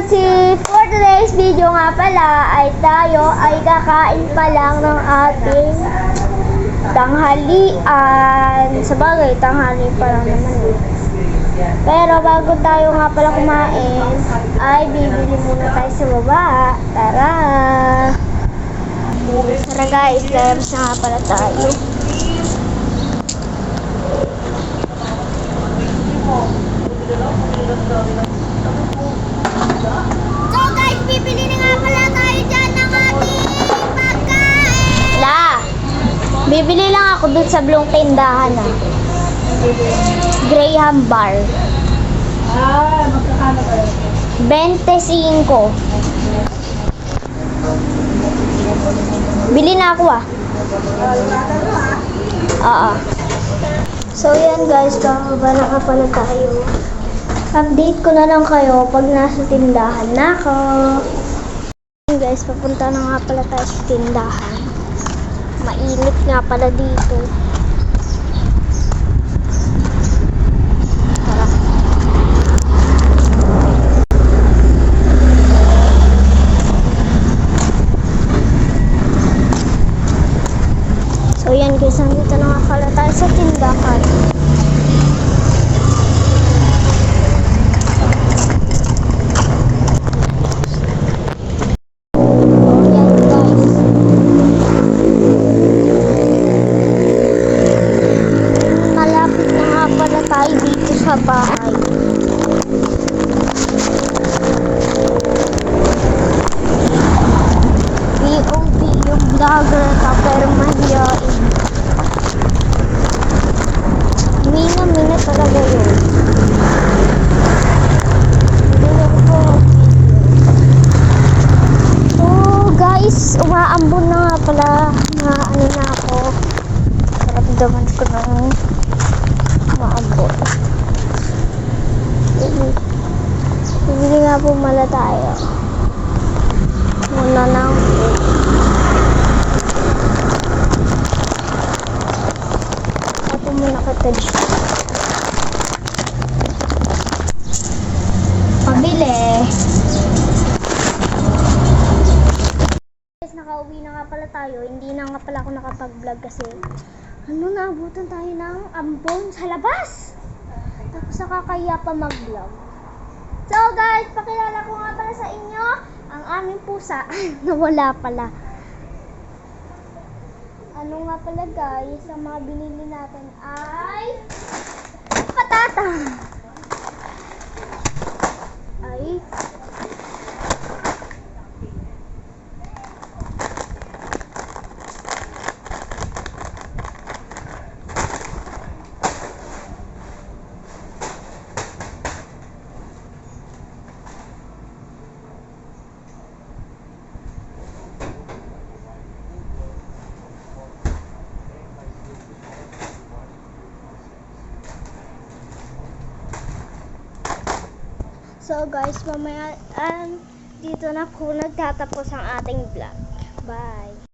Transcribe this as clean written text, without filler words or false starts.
For today's video nga pala ay tayo ay kakain pa lang ng ating tanghalian. Sabagay, tanghali pa lang naman eh. Pero bago tayo nga pala kumain, ay bibili muna tayo sa baba. Tara! Tara guys, layabas na nga pala tayo. So guys, bibili na nga pala tayo dyan ng ating pagkain. Bibili lang ako dun sa blong tindahan ah. Graham Bar. Magkakano ba yun? 25. Bili na ako ah. Oo. So yan guys, kakaba na pala tayo. Update ko na lang kayo pag nasa tindahan na ako. Guys, papunta na nga pala tayo sa tindahan. Mainit nga pala dito. Tara. So yan guys, nandito na nga pala tayo sa tindahan. Tayo dito sa bahay. POV yung vlogger ka pero mahiyain. Mina talaga yun. Oh guys, umaambon na nga pala. Ano na ako. Naramdaman ko na maambon. Bibili nga po mala tayo. Muna ng food. Ako muna kita dito. Pabili. Guys, nakauwi na nga pala tayo. Hindi na nga pala ako nakapag-vlog kasi naabutan tayo ng ambon sa labas. Tapos nakakaya pa mag-vlog. So guys, pakilala ko nga pala sa inyo ang aming pusa. Nawala pala. Ano nga pala guys, ang mga binili natin ay patata. Ay So guys, mamaya dito na po nagtatapos ang ating vlog. Bye!